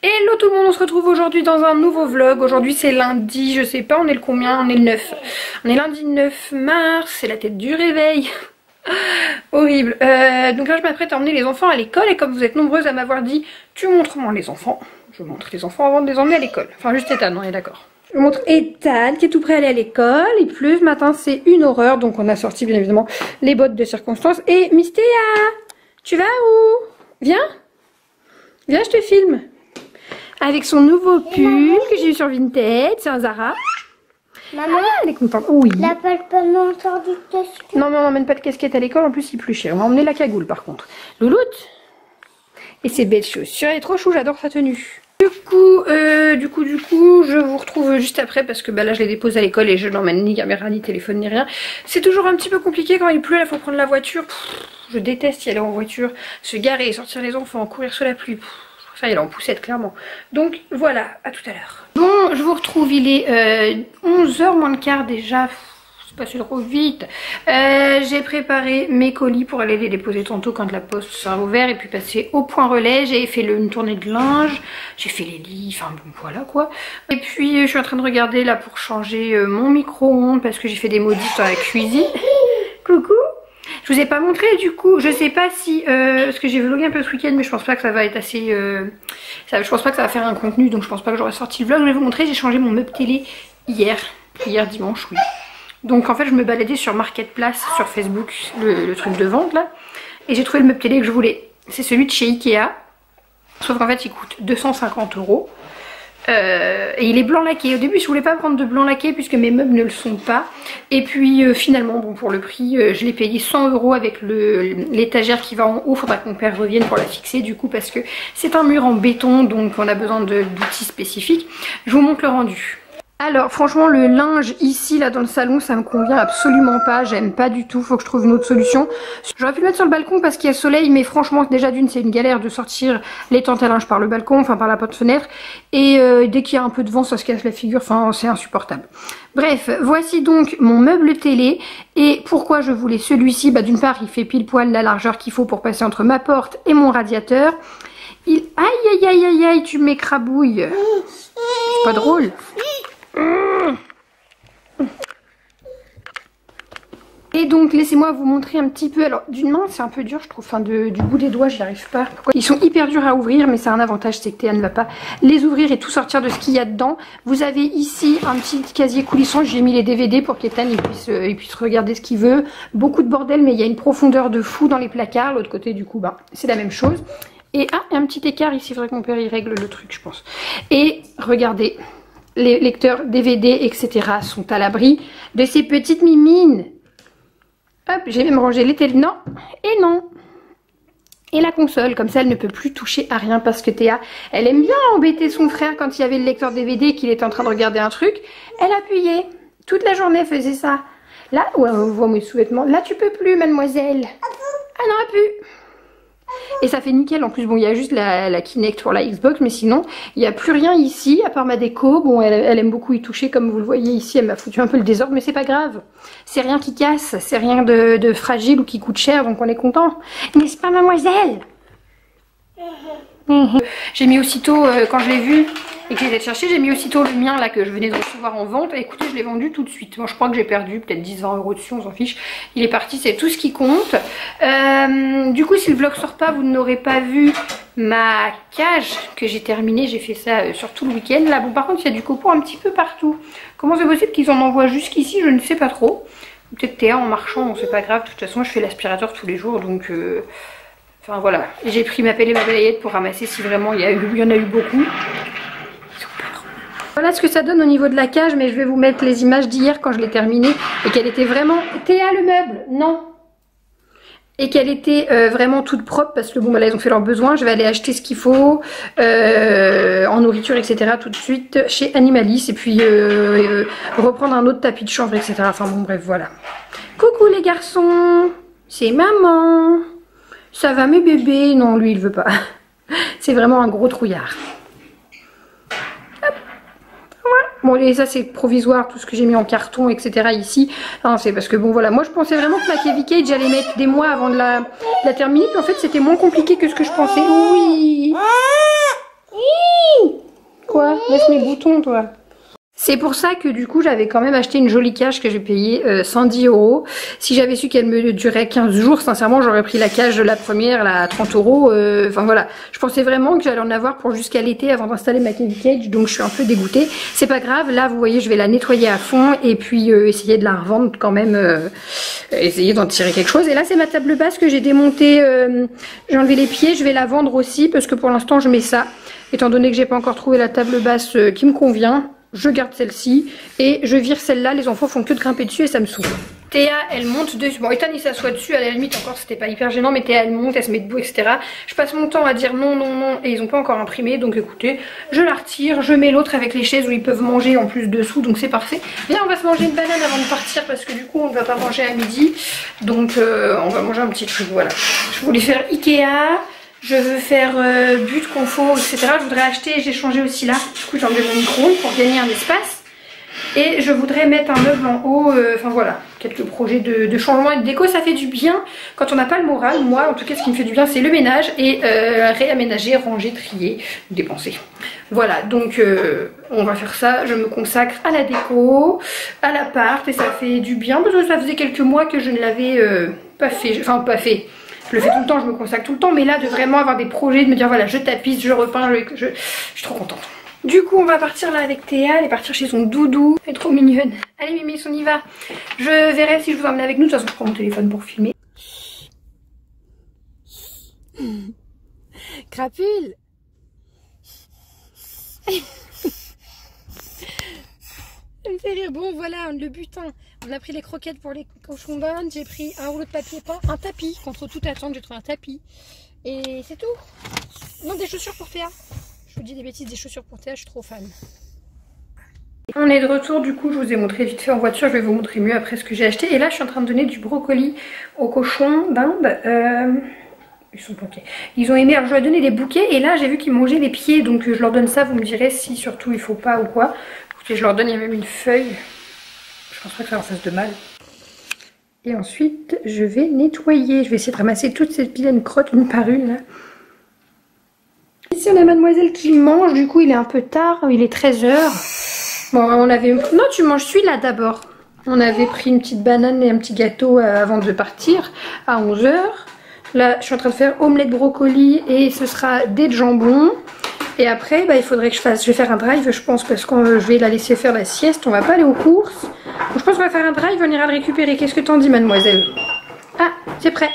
Hello tout le monde, on se retrouve aujourd'hui dans un nouveau vlog. Aujourd'hui c'est lundi, je sais pas, on est le combien? On est le 9. On est lundi 9 mars, c'est la tête du réveil. Horrible. Donc là je m'apprête à emmener les enfants à l'école et comme vous êtes nombreuses à m'avoir dit tu montres moi les enfants, je montre les enfants avant de les emmener à l'école. Enfin juste Ethan, on est d'accord. Je montre Ethan qui est tout prêt à aller à l'école. Il pleut ce matin, c'est une horreur, donc on a sorti bien évidemment les bottes de circonstance. Et Miss Théa, tu vas où? Viens, viens, je te filme. Avec son nouveau pull que j'ai eu sur Vinted, c'est un Zara. Maman, elle est contente. Oui. la papa m'entend du casquette. Non mais on n'emmène pas de casquette à l'école, en plus il pleut cher. On va emmener la cagoule par contre. Louloute. Et ses belles chaussures, elle est trop chou, j'adore sa tenue. Du coup, je vous retrouve juste après parce que bah, là je les dépose à l'école et je n'emmène ni caméra, ni téléphone, ni rien. C'est toujours un petit peu compliqué quand il pleut, là faut prendre la voiture. Je déteste y aller en voiture, se garer, sortir les enfants, courir sous la pluie. Ça y est, en poussette clairement. Donc voilà, à tout à l'heure. Bon, je vous retrouve, il est 11h moins le quart déjà. C'est passé trop vite. J'ai préparé mes colis pour aller les déposer tantôt quand la poste sera ouverte et puis passer au point relais. J'ai fait une tournée de linge, j'ai fait les lits, enfin bon voilà quoi. Et puis je suis en train de regarder là pour changer mon micro-ondes parce que j'ai fait des modifs dans la cuisine. Coucou. Je vous ai pas montré du coup, je sais pas si parce que j'ai vlogué un peu ce week-end mais je pense pas que ça va être assez je pense pas que ça va faire un contenu donc je pense pas que j'aurai sorti le vlog. Je vais vous montrer, j'ai changé mon meuble télé hier dimanche, oui. Donc en fait je me baladais sur Marketplace sur Facebook, le truc de vente là, et j'ai trouvé le meuble télé que je voulais. C'est celui de chez Ikea, sauf qu'en fait il coûte 250 €. Et il est blanc laqué. Au début je voulais pas prendre de blanc laqué puisque mes meubles ne le sont pas. Et puis finalement bon pour le prix je l'ai payé 100 € avec l'étagère qui va en haut. Faudra que mon père revienne pour la fixer du coup parce que c'est un mur en béton donc on a besoin d'outils spécifiques. Je vous montre le rendu. Alors franchement le linge ici là dans le salon ça me convient absolument pas, j'aime pas du tout, faut que je trouve une autre solution. J'aurais pu le mettre sur le balcon parce qu'il y a soleil mais franchement déjà d'une c'est une galère de sortir les tentes à linge par le balcon, enfin par la porte-fenêtre. Et dès qu'il y a un peu de vent ça se casse la figure, enfin c'est insupportable. Bref, voici donc mon meuble télé. Et pourquoi je voulais celui-ci? Bah d'une part il fait pile poil la largeur qu'il faut pour passer entre ma porte et mon radiateur. Aïe aïe aïe aïe aïe tu m'écrabouilles. C'est pas drôle. Et donc laissez-moi vous montrer un petit peu. Alors d'une main c'est un peu dur je trouve, enfin du bout des doigts j'y arrive pas. Pourquoi? Ils sont hyper durs à ouvrir mais c'est un avantage, c'est que Théa ne va pas les ouvrir et tout sortir de ce qu'il y a dedans. Vous avez ici un petit casier coulissant, j'ai mis les DVD pour qu'Ethan il puisse regarder ce qu'il veut. Beaucoup de bordel mais il y a une profondeur de fou dans les placards. L'autre côté du coup bah, c'est la même chose. Et il y a un petit écart ici, il faudrait que mon père y règle le truc je pense. Et regardez, les lecteurs DVD etc sont à l'abri de ces petites mimines. Hop, j'ai même rangé les télé. Non, et non. Et la console, comme ça elle ne peut plus toucher à rien parce que Théa, elle aime bien embêter son frère quand il y avait le lecteur DVD et qu'il était en train de regarder un truc. Elle appuyait. Toute la journée elle faisait ça. Là, ouais, on voit mes sous-vêtements. Là tu peux plus mademoiselle. Ah non, elle peut. Et ça fait nickel en plus, bon il y a juste la Kinect pour la Xbox mais sinon il n'y a plus rien ici à part ma déco. Bon elle aime beaucoup y toucher comme vous le voyez ici, elle m'a foutu un peu le désordre mais c'est pas grave. C'est rien qui casse, c'est rien de fragile ou qui coûte cher donc on est content. N'est-ce pas mademoiselle? J'ai mis aussitôt, quand je l'ai vu et que j'ai été chercher, j'ai mis aussitôt le mien là que je venais de recevoir en vente. Et écoutez, je l'ai vendu tout de suite. Moi je crois que j'ai perdu peut-être 10-20 € dessus, on s'en fiche. Il est parti, c'est tout ce qui compte. Du coup, si le vlog sort pas, vous n'aurez pas vu ma cage que j'ai terminée. J'ai fait ça sur tout le week-end. Là, bon, par contre, il y a du copeau un petit peu partout. Comment c'est possible qu'ils en envoient jusqu'ici? Je ne sais pas trop. Peut-être Théa en marchant, c'est pas grave. De toute façon, je fais l'aspirateur tous les jours donc. Enfin voilà, j'ai pris ma pelle et ma balayette pour ramasser si vraiment il y en a eu beaucoup. Voilà ce que ça donne au niveau de la cage, mais je vais vous mettre les images d'hier quand je l'ai terminée et qu'elle était vraiment... Théa le meuble, non. Et qu'elle était vraiment toute propre parce que bon, bah, là ils ont fait leurs besoins. Je vais aller acheter ce qu'il faut en nourriture etc. tout de suite chez Animalis et puis reprendre un autre tapis de chambre etc. Enfin bon bref voilà. Coucou les garçons, c'est maman. Ça va mes bébés? Non, lui il veut pas. C'est vraiment un gros trouillard. Hop. Bon et ça c'est provisoire, tout ce que j'ai mis en carton etc ici. C'est parce que bon voilà, moi je pensais vraiment que ma Kevin Cage j'allais mettre des mois avant de la terminer. Puis en fait c'était moins compliqué que ce que je pensais. Oui. quoi? Laisse mes boutons, toi. C'est pour ça que du coup j'avais quand même acheté une jolie cage que j'ai payée 110 €. Si j'avais su qu'elle me durait 15 jours, sincèrement j'aurais pris la cage de la première là, à 30 €. Enfin voilà, je pensais vraiment que j'allais en avoir pour jusqu'à l'été avant d'installer ma Cavy Cage, donc je suis un peu dégoûtée. C'est pas grave, là vous voyez je vais la nettoyer à fond et puis essayer de la revendre quand même, essayer d'en tirer quelque chose. Et là c'est ma table basse que j'ai démontée, j'ai enlevé les pieds, je vais la vendre aussi parce que pour l'instant je mets ça. Étant donné que j'ai pas encore trouvé la table basse qui me convient, je garde celle-ci et je vire celle-là. Les enfants font que de grimper dessus et ça me saoule. Théa elle monte dessus. Bon, Ethan il s'assoit dessus, à la limite encore c'était pas hyper gênant, mais Théa elle monte, elle se met debout, etc. Je passe mon temps à dire non, non, non et ils ont pas encore imprimé. Donc écoutez, je la retire, je mets l'autre avec les chaises où ils peuvent manger en plus dessous, donc c'est parfait. Viens, on va se manger une banane avant de partir parce que du coup on ne va pas manger à midi. Donc on va manger un petit truc, voilà. Je voulais faire Ikea. Je veux faire but, confort, etc. Je voudrais acheter, j'ai changé aussi là. Du coup j'ai enlevé mon micro-ondes pour gagner un espace. Et je voudrais mettre un meuble en haut. Enfin voilà, quelques projets de changement et de déco. Ça fait du bien quand on n'a pas le moral. Moi en tout cas ce qui me fait du bien c'est le ménage. Et réaménager, ranger, trier, dépenser. Voilà, donc on va faire ça. Je me consacre à la déco, à l'appart. Et ça fait du bien parce que ça faisait quelques mois que je ne l'avais pas fait. Enfin pas fait. Je le fais tout le temps, je me consacre tout le temps, mais là de vraiment avoir des projets, de me dire voilà je tapisse, je repeins, je suis trop contente. Du coup on va partir là avec Théa, elle est partir chez son doudou, elle est trop mignonne. Allez Mimi, on y va. Je verrai si je vous emmène avec nous, de toute façon je prends mon téléphone pour filmer. Crapule. Ça me fait rire. Bon voilà le butin. On a pris les croquettes pour les cochons d'Inde. J'ai pris un rouleau de papier peint, un tapis. Contre toute attente j'ai trouvé un tapis. Et c'est tout. Non, des chaussures pour Théa. Je vous dis des bêtises, des chaussures pour Théa, je suis trop fan. On est de retour, du coup je vous ai montré vite fait en voiture. Je vais vous montrer mieux après ce que j'ai acheté. Et là je suis en train de donner du brocoli aux cochons d'Inde. Ils sont bloqués. Ils ont aimé, alors je leur ai donné des bouquets. Et là j'ai vu qu'ils mangeaient les pieds. Donc je leur donne ça, vous me direz si surtout il faut pas ou quoi. Écoutez, je leur donne, il y a même une feuille. Je pense pas que ça leur fasse de mal. Et ensuite, je vais nettoyer. Je vais essayer de ramasser toutes ces vilaines crottes une par une. Là. Ici, on a mademoiselle qui mange. Du coup, il est un peu tard. Il est 13 h. Bon, on avait... Non, tu manges celui-là d'abord. On avait pris une petite banane et un petit gâteau avant de partir à 11 h. Là, je suis en train de faire omelette brocoli et ce sera des jambons. Et après, bah, il faudrait que je vais faire un drive, je pense, parce que je vais la laisser faire la sieste. On va pas aller aux courses. Donc, je pense qu'on va faire un drive, on ira le récupérer. Qu'est-ce que t'en dis, mademoiselle? Ah, c'est prêt.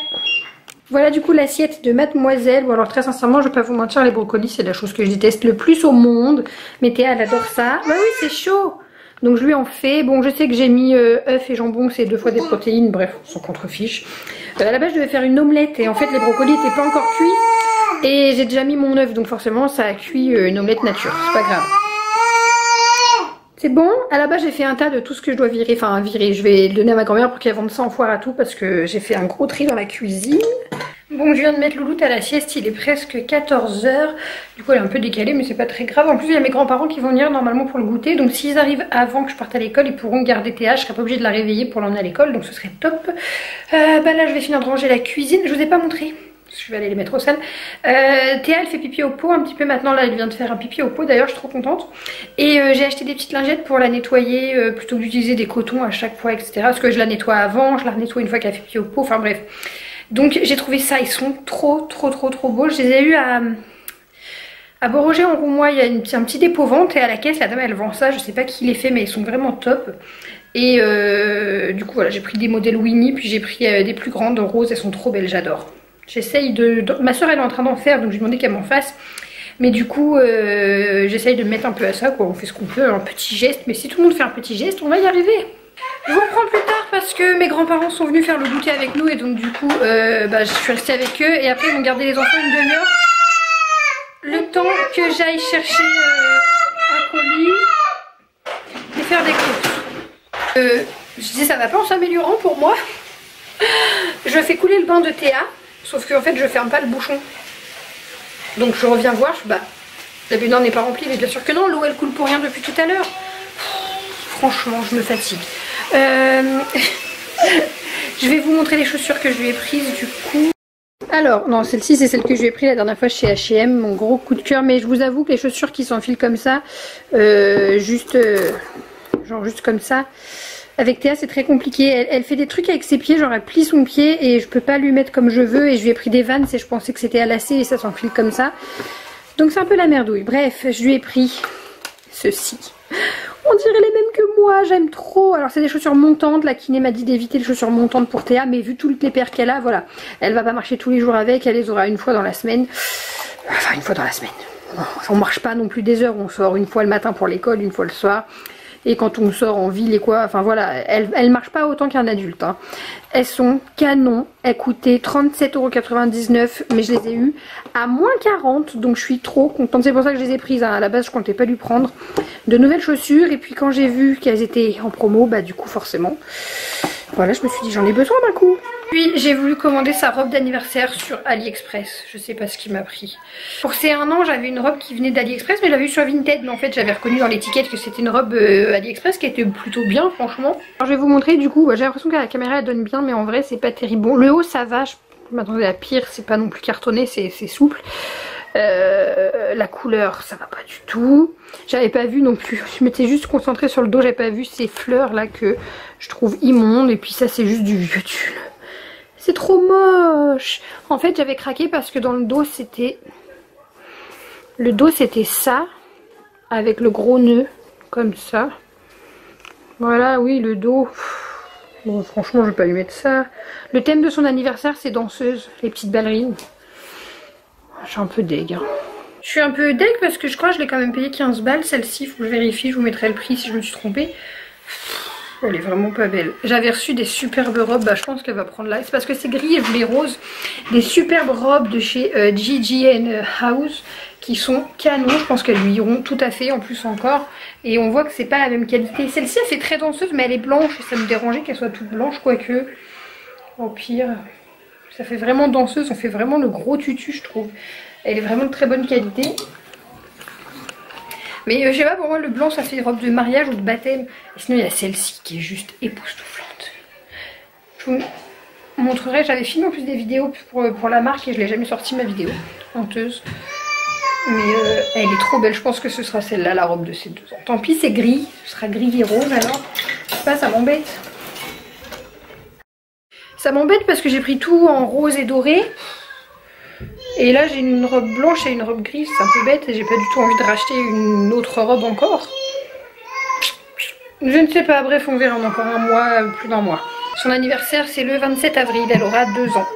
Voilà du coup l'assiette de mademoiselle. Bon alors très sincèrement, je vais pas vous mentir, les brocolis c'est la chose que je déteste le plus au monde. Mais Théa elle adore ça. Bah oui, c'est chaud. Donc je lui en fais. Bon, je sais que j'ai mis œufs et jambon, c'est 2 fois des protéines. Bref, on s'en contrefiche. À la base, je devais faire une omelette et en fait les brocolis étaient pas encore cuits. Et j'ai déjà mis mon œuf, donc forcément ça a cuit une omelette nature, c'est pas grave. C'est bon. À la base j'ai fait un tas de tout ce que je dois virer, enfin virer, je vais le donner à ma grand-mère pour qu'elle vende ça en foire à tout parce que j'ai fait un gros tri dans la cuisine. Bon, je viens de mettre Louloute à la sieste, il est presque 14 h. Du coup elle est un peu décalée mais c'est pas très grave. En plus il y a mes grands-parents qui vont venir normalement pour le goûter. Donc s'ils arrivent avant que je parte à l'école, ils pourront garder Théa, je serai pas obligée de la réveiller pour l'emmener à l'école, donc ce serait top. Bah là je vais finir de ranger la cuisine, je vous ai pas montré. Je vais aller les mettre au sale. Théa elle fait pipi au pot un petit peu maintenant. Là elle vient de faire un pipi au pot d'ailleurs, je suis trop contente. Et j'ai acheté des petites lingettes pour la nettoyer plutôt que d'utiliser des cotons à chaque fois, etc. Parce que je la nettoie avant, je la nettoie une fois qu'elle a fait pipi au pot, enfin bref. Donc j'ai trouvé ça, ils sont trop beaux. Je les ai eu à Beauroger en Roumois, il y a un petit dépôt vente et à la caisse la dame elle vend ça, je sais pas qui les fait mais ils sont vraiment top. Et du coup voilà, j'ai pris des modèles Winnie, puis j'ai pris des plus grandes roses, elles sont trop belles, j'adore. J'essaye ma soeur elle est en train d'en faire, donc je lui ai demandé qu'elle m'en fasse. Mais du coup j'essaye de me mettre un peu à ça quoi, on fait ce qu'on peut, un petit geste. Mais si tout le monde fait un petit geste, on va y arriver. Je vous reprends plus tard parce que mes grands-parents sont venus faire le goûter avec nous. Et donc du coup bah, je suis restée avec eux. Et après ils vont garder les enfants une demi-heure. Le temps que j'aille chercher un colis et faire des courses. Je disais ça va pas en s'améliorant pour moi. Je fais couler le bain de Théa. Sauf qu'en fait je ferme pas le bouchon. Donc je reviens voir, bah la baignoire n'est pas remplie, mais bien sûr que non, l'eau elle coule pour rien depuis tout à l'heure. Franchement je me fatigue. Je vais vous montrer les chaussures que je lui ai prises du coup. Alors, non, celle-ci, c'est celle que je lui ai pris la dernière fois chez H&M, mon gros coup de cœur. Mais je vous avoue que les chaussures qui s'enfilent comme ça, genre juste comme ça, avec Théa, c'est très compliqué. Elle fait des trucs avec ses pieds, genre elle plie son pied et je peux pas lui mettre comme je veux. Et je lui ai pris des Vans et je pensais que c'était à lacet et ça s'enfile comme ça. Donc c'est un peu la merdouille. Bref, je lui ai pris ceci. On dirait les mêmes que moi, j'aime trop. Alors c'est des chaussures montantes, la kiné m'a dit d'éviter les chaussures montantes pour Théa, mais vu toutes les paires qu'elle a, voilà. Elle va pas marcher tous les jours avec, elle les aura une fois dans la semaine. Enfin une fois dans la semaine. On marche pas non plus des heures, on sort une fois le matin pour l'école, une fois le soir. Et quand on sort en ville et quoi, enfin voilà, elles marchent pas autant qu'un adulte. Hein. Elles sont canon, elles coûtaient 37,99 €, mais je les ai eues à moins 40, donc je suis trop contente. C'est pour ça que je les ai prises. Hein. À la base, je comptais pas lui prendre de nouvelles chaussures. Et puis quand j'ai vu qu'elles étaient en promo, bah du coup forcément, voilà, je me suis dit j'en ai besoin d'un coup. Puis j'ai voulu commander sa robe d'anniversaire sur AliExpress. Je sais pas ce qui m'a pris. Pour ses 1 an, j'avais une robe qui venait d'AliExpress, mais je l'avais vue sur Vinted. Mais en fait, j'avais reconnu dans l'étiquette que c'était une robe AliExpress qui était plutôt bien, franchement. Alors je vais vous montrer du coup. J'ai l'impression qu'à la caméra elle donne bien, mais en vrai c'est pas terrible. Bon, le haut ça va. Je m'attendais à pire. C'est pas non plus cartonné, c'est souple. La couleur ça va pas du tout. J'avais pas vu non plus, je m'étais juste concentrée sur le dos, j'avais pas vu ces fleurs là que je trouve immondes. Et puis ça c'est juste du vieux tulle. C'est trop moche. En fait j'avais craqué parce que dans le dos c'était ça, avec le gros nœud comme ça. Voilà, oui, le dos. Bon franchement je vais pas lui mettre ça. Le thème de son anniversaire c'est danseuse, les petites ballerines. Je suis un peu deg. Hein. Je suis un peu deg parce que je crois que je l'ai quand même payé 15 balles. Celle-ci, faut que je vérifie, je vous mettrai le prix si je me suis trompée. Elle est vraiment pas belle. J'avais reçu des superbes robes, bah je pense qu'elle va prendre là. C'est parce que c'est gris et je voulais rose. Des superbes robes de chez GG House qui sont canons. Je pense qu'elles lui iront tout à fait en plus encore. Et on voit que c'est pas la même qualité. Celle-ci elle fait très danseuse mais elle est blanche et ça me dérangeait qu'elle soit toute blanche, quoique au pire... Ça fait vraiment danseuse, on fait vraiment le gros tutu je trouve. Elle est vraiment de très bonne qualité. Mais je sais pas, pour moi le blanc ça fait robe de mariage ou de baptême. Et sinon il y a celle-ci qui est juste époustouflante. Je vous montrerai, j'avais filmé en plus des vidéos pour la marque et je l'ai jamais sorti ma vidéo. Honteuse. Mais elle est trop belle, je pense que ce sera celle-là la robe de ses 2 ans. Tant pis c'est gris, ce sera gris et rose alors. Je sais pas, ça m'embête. Ça m'embête parce que j'ai pris tout en rose et doré. Et là j'ai une robe blanche et une robe grise, c'est un peu bête et j'ai pas du tout envie de racheter une autre robe encore. Je ne sais pas, bref on verra en encore un mois, plus d'1 mois. Son anniversaire c'est le 27 avril, elle aura 2 ans.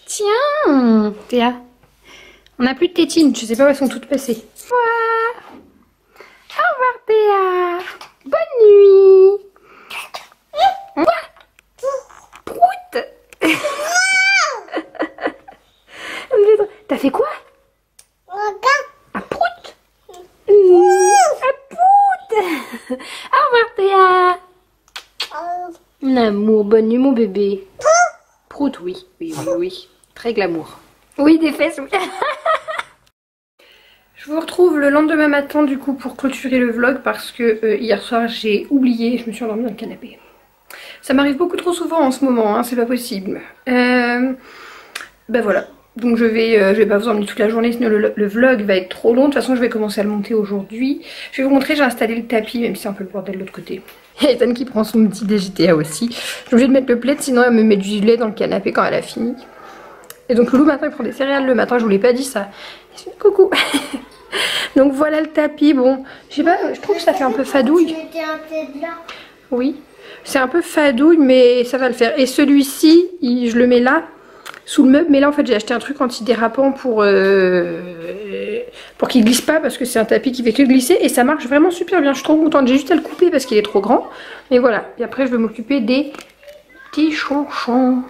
Tiens Théa, on n'a plus de tétines, je sais pas où elles sont toutes passées. Au revoir Théa. Bonne nuit. Prout. T'as fait quoi? Un prout. Un prout. Au revoir Théa. Mon amour, bonne nuit mon bébé. Prout, oui. Oui. Très glamour. Oui, des fesses, oui. Je vous retrouve le lendemain matin du coup pour clôturer le vlog parce que hier soir j'ai oublié, je me suis endormie dans le canapé. Ça m'arrive beaucoup trop souvent en ce moment, hein, c'est pas possible. Ben voilà, donc je vais pas vous emmener toute la journée sinon le vlog va être trop long. De toute façon je vais commencer à le monter aujourd'hui. Je vais vous montrer, j'ai installé le tapis même si c'est un peu le bordel de l'autre côté. Il y a Ethan qui prend son petit DGTA aussi. Je suis obligée de mettre le plaid sinon elle me met du lait dans le canapé quand elle a fini. Et donc Loulou maintenant il prend des céréales le matin, je vous l'ai pas dit ça. Coucou. Donc voilà le tapis, bon, je sais pas, je trouve que ça fait un peu fadouille. Oui, c'est un peu fadouille mais ça va le faire. Et celui-ci, je le mets là, sous le meuble. Mais là en fait j'ai acheté un truc antidérapant pour qu'il glisse pas parce que c'est un tapis qui fait que glisser. Et ça marche vraiment super bien, je suis trop contente. J'ai juste à le couper parce qu'il est trop grand. Mais voilà, et après je vais m'occuper des petits chonchons.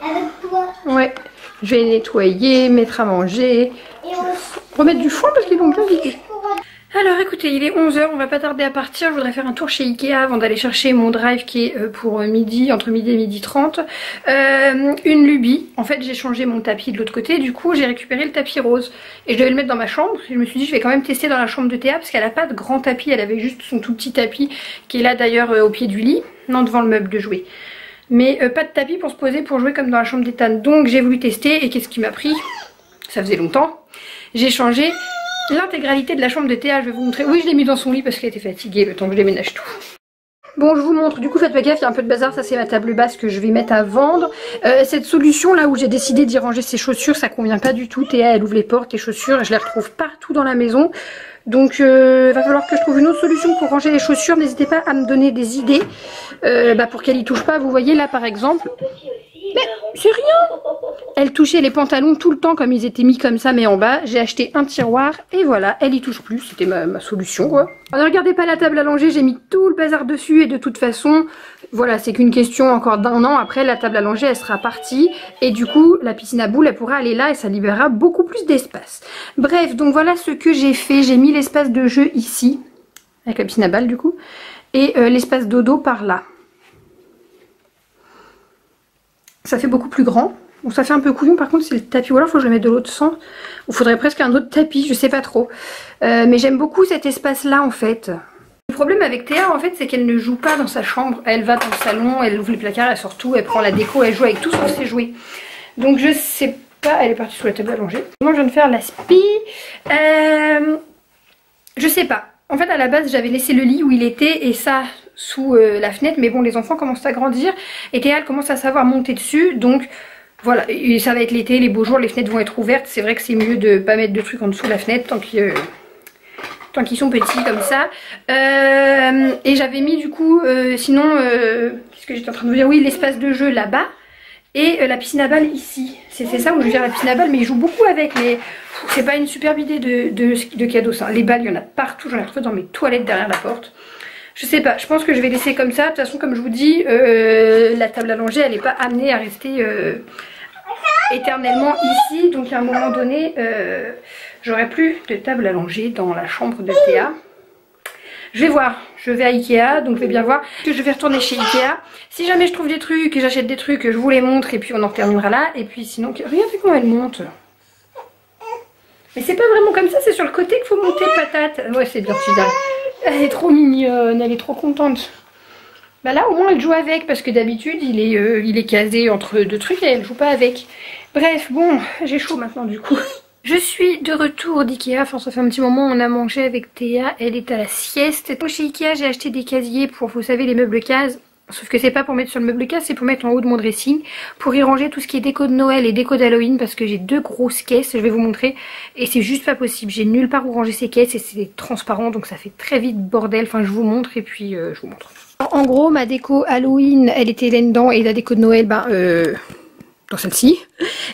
Avec toi. Ouais, je vais nettoyer, mettre à manger, remettre du foin parce qu'ils l'ont bien vidé. Alors écoutez, il est 11 h, on va pas tarder à partir. Je voudrais faire un tour chez Ikea avant d'aller chercher mon drive qui est pour midi, entre midi et midi 30. Une lubie, en fait j'ai changé mon tapis de l'autre côté, du coup j'ai récupéré le tapis rose. Et je devais le mettre dans ma chambre, et je me suis dit je vais quand même tester dans la chambre de Théa parce qu'elle a pas de grand tapis, elle avait juste son tout petit tapis qui est là d'ailleurs au pied du lit, non devant le meuble de jouets. Mais pas de tapis pour se poser pour jouer comme dans la chambre d'Ethan. Donc j'ai voulu tester et qu'est-ce qui m'a pris? Ça faisait longtemps. J'ai changé l'intégralité de la chambre de Théa, je vais vous montrer. Oui, je l'ai mis dans son lit parce qu'elle était fatiguée le temps que je déménage tout. Bon, je vous montre. Du coup, faites pas gaffe, il y a un peu de bazar. Ça, c'est ma table basse que je vais mettre à vendre. Cette solution là où j'ai décidé d'y ranger ses chaussures, ça convient pas du tout. Théa, elle ouvre les portes, les chaussures, et je les retrouve partout dans la maison. Donc, va falloir que je trouve une autre solution pour ranger les chaussures. N'hésitez pas à me donner des idées pour qu'elle y touche pas. Vous voyez là, par exemple. Mais c'est rien! Elle touchait les pantalons tout le temps comme ils étaient mis comme ça mais en bas. J'ai acheté un tiroir et voilà, elle y touche plus. C'était ma solution quoi. Alors, ne regardez pas la table à langer, j'ai mis tout le bazar dessus et de toute façon, voilà, c'est qu'une question encore d'un an. Après la table à langer elle sera partie et du coup la piscine à boules elle pourra aller là et ça libérera beaucoup plus d'espace. Bref, donc voilà ce que j'ai fait. J'ai mis l'espace de jeu ici, avec la piscine à balles du coup, et l'espace dodo par là. Ça fait beaucoup plus grand. Bon, ça fait un peu couillon par contre c'est le tapis. Ou alors il faut que je le mette de l'autre sens. Il faudrait presque un autre tapis, je sais pas trop. Mais j'aime beaucoup cet espace là en fait. Le problème avec Théa en fait c'est qu'elle ne joue pas dans sa chambre. Elle va dans le salon, elle ouvre les placards, elle sort tout, elle prend la déco, elle joue avec tout sauf ses jouets. Donc je sais pas, elle est partie sur la table à langer. Moi je viens de faire la spi. Je sais pas. En fait à la base j'avais laissé le lit où il était et ça sous la fenêtre. Mais bon les enfants commencent à grandir et Théa elle commence à savoir monter dessus. Donc voilà, et ça va être l'été, les beaux jours, les fenêtres vont être ouvertes. C'est vrai que c'est mieux de pas mettre de trucs en dessous de la fenêtre tant qu'ils sont petits comme ça. Et j'avais mis du coup, sinon, qu'est-ce que j'étais en train de vous dire? Oui, l'espace de jeu là-bas et la piscine à balles ici. C'est ça où je gère la piscine à balles, mais ils jouent beaucoup avec. Mais c'est pas une superbe idée de cadeau ça. Les balles, il y en a partout, j'en ai retrouvé dans mes toilettes derrière la porte. Je sais pas, je pense que je vais laisser comme ça. De toute façon, comme je vous dis, la table à langer, elle n'est pas amenée à rester éternellement ici. Donc à un moment donné, j'aurai plus de table à langer dans la chambre de Théa. Je vais voir, je vais à Ikea, donc je vais bien voir que je vais retourner chez Ikea. Si jamais je trouve des trucs et j'achète des trucs, je vous les montre et puis on en terminera là. Et puis sinon, regardez comment elle monte. Mais c'est pas vraiment comme ça, c'est sur le côté qu'il faut monter patate. Ouais, c'est bien Tudal. Elle est trop mignonne, elle est trop contente. Bah là au moins elle joue avec parce que d'habitude il est casé entre deux trucs et elle joue pas avec. Bref, bon, j'ai chaud maintenant du coup. Je suis de retour d'Ikea, enfin ça fait un petit moment on a mangé avec Théa, elle est à la sieste. Chez Ikea j'ai acheté des casiers pour, vous savez, les meubles cases. Sauf que c'est pas pour mettre sur le meuble case, c'est pour mettre en haut de mon dressing. Pour y ranger tout ce qui est déco de Noël et déco d'Halloween parce que j'ai deux grosses caisses, je vais vous montrer. Et c'est juste pas possible, j'ai nulle part où ranger ces caisses et c'est transparent donc ça fait très vite bordel. Enfin je vous montre et puis je vous montre. En gros ma déco Halloween elle était là-dedans et la déco de Noël dans celle-ci.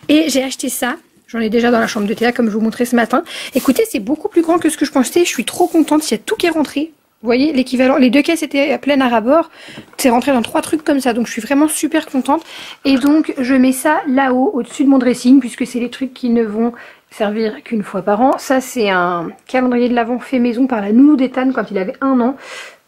Et j'ai acheté ça. J'en ai déjà dans la chambre de Théa comme je vous montrais ce matin. Écoutez, c'est beaucoup plus grand que ce que je pensais. Je suis trop contente, il y a tout qui est rentré. Vous voyez, l'équivalent, les deux caisses étaient pleines à ras-bord. C'est rentré dans 3 trucs comme ça. Donc je suis vraiment super contente. Et donc je mets ça là-haut, au-dessus de mon dressing, puisque c'est les trucs qui ne vont servir qu'une fois par an. Ça c'est un calendrier de l'Avent fait maison par la nounou d'Ethan quand il avait 1 an.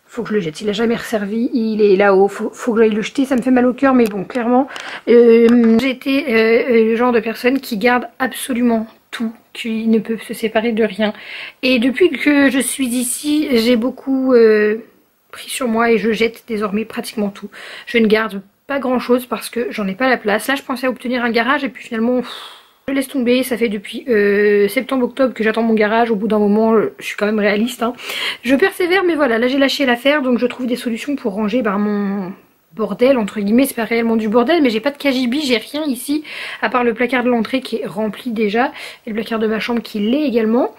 Faut que je le jette, il a jamais resservi, il est là-haut, faut que j'aille le jeter, ça me fait mal au cœur, mais bon, clairement, j'ai été le genre de personne qui garde absolument tout, qui ne peut se séparer de rien. Et depuis que je suis ici, j'ai beaucoup pris sur moi et je jette désormais pratiquement tout. Je ne garde pas grand chose parce que j'en ai pas la place. Là, je pensais obtenir un garage et puis finalement... je laisse tomber, ça fait depuis septembre-octobre que j'attends mon garage. Au bout d'un moment, je suis quand même réaliste. Hein. Je persévère, mais voilà, là j'ai lâché l'affaire. Donc je trouve des solutions pour ranger mon bordel, entre guillemets. C'est pas réellement du bordel, mais j'ai pas de cagibi, j'ai rien ici. À part le placard de l'entrée qui est rempli déjà. Et le placard de ma chambre qui l'est également.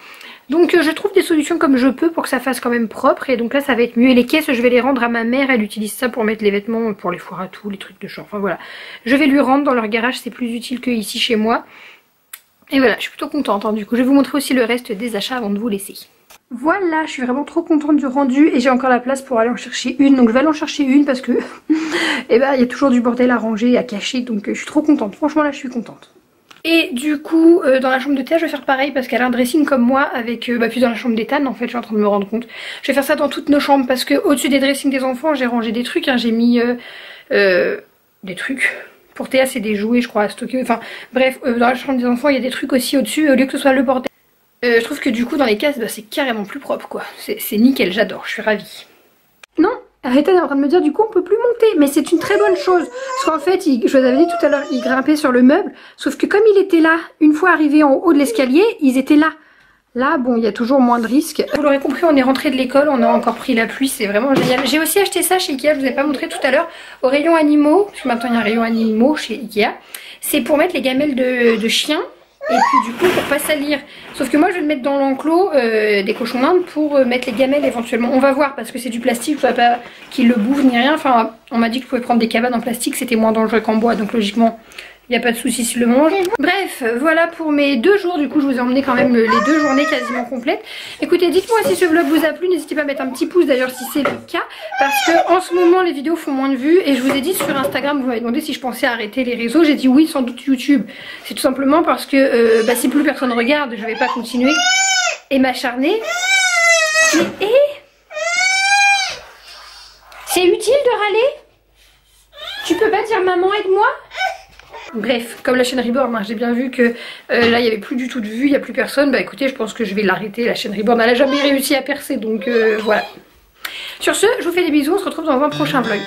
Donc je trouve des solutions comme je peux pour que ça fasse quand même propre. Et donc là ça va être mieux. Et les caisses je vais les rendre à ma mère. Elle utilise ça pour mettre les vêtements, pour les foires à tout, les trucs de chambre. Enfin voilà. Je vais lui rendre dans leur garage, c'est plus utile que ici chez moi. Et voilà, je suis plutôt contente. Hein. Du coup, je vais vous montrer aussi le reste des achats avant de vous laisser. Voilà, je suis vraiment trop contente du rendu et j'ai encore la place pour aller en chercher une. Donc je vais aller en chercher une parce que eh ben, il y a toujours du bordel à ranger, à cacher. Donc je suis trop contente. Franchement, là, je suis contente. Et du coup dans la chambre de Théa je vais faire pareil parce qu'elle a un dressing comme moi avec puis dans la chambre d'Ethan en fait, je suis en train de me rendre compte. Je vais faire ça dans toutes nos chambres parce que au-dessus des dressings des enfants j'ai rangé des trucs, hein. J'ai mis des trucs. Pour Théa c'est des jouets je crois à stocker, enfin bref dans la chambre des enfants il y a des trucs aussi au-dessus au lieu que ce soit le bordel. Je trouve que du coup dans les cases c'est carrément plus propre quoi, c'est nickel, j'adore, je suis ravie. Non, Ethan est en train de me dire du coup on peut plus monter, mais c'est une très bonne chose parce qu'en fait je vous avais dit tout à l'heure il grimpait sur le meuble, sauf que comme il était là, une fois arrivé en haut de l'escalier ils étaient là. Là bon il y a toujours moins de risques. Vous l'aurez compris on est rentré de l'école, on a encore pris la pluie, c'est vraiment génial. J'ai aussi acheté ça chez Ikea, je vous ai pas montré tout à l'heure, au rayon animaux, parce que maintenant il y a un rayon animaux chez Ikea. C'est pour mettre les gamelles de chiens. Et puis du coup pour pas salir. Sauf que moi je vais le mettre dans l'enclos des cochons d'Inde pour mettre les gamelles éventuellement. On va voir parce que c'est du plastique, je ne pas qu'ils le bouffent ni rien. Enfin on m'a dit que je pouvais prendre des cabanes en plastique, c'était moins dangereux qu'en bois. Donc logiquement il n'y a pas de souci s'ils le mangent. Bref voilà pour mes 2 jours. Du coup je vous ai emmené quand même les 2 journées quasiment complètes. Écoutez dites-moi si ce vlog vous a plu. N'hésitez pas à mettre un petit pouce d'ailleurs si c'est le cas. Parce que en ce moment les vidéos font moins de vues. Et je vous ai dit sur Instagram, vous m'avez demandé si je pensais arrêter les réseaux. J'ai dit oui, sans doute YouTube. C'est tout simplement parce que si plus personne regarde je vais pas continuer et m'acharner. Et c'est utile de râler? Tu peux pas dire maman aide-moi? Bref, comme la chaîne Reborn, hein, j'ai bien vu que là il n'y avait plus du tout de vues, il n'y a plus personne. Bah écoutez, je pense que je vais l'arrêter, la chaîne Reborn, elle n'a jamais réussi à percer, donc voilà. Sur ce, je vous fais des bisous, on se retrouve dans un prochain vlog.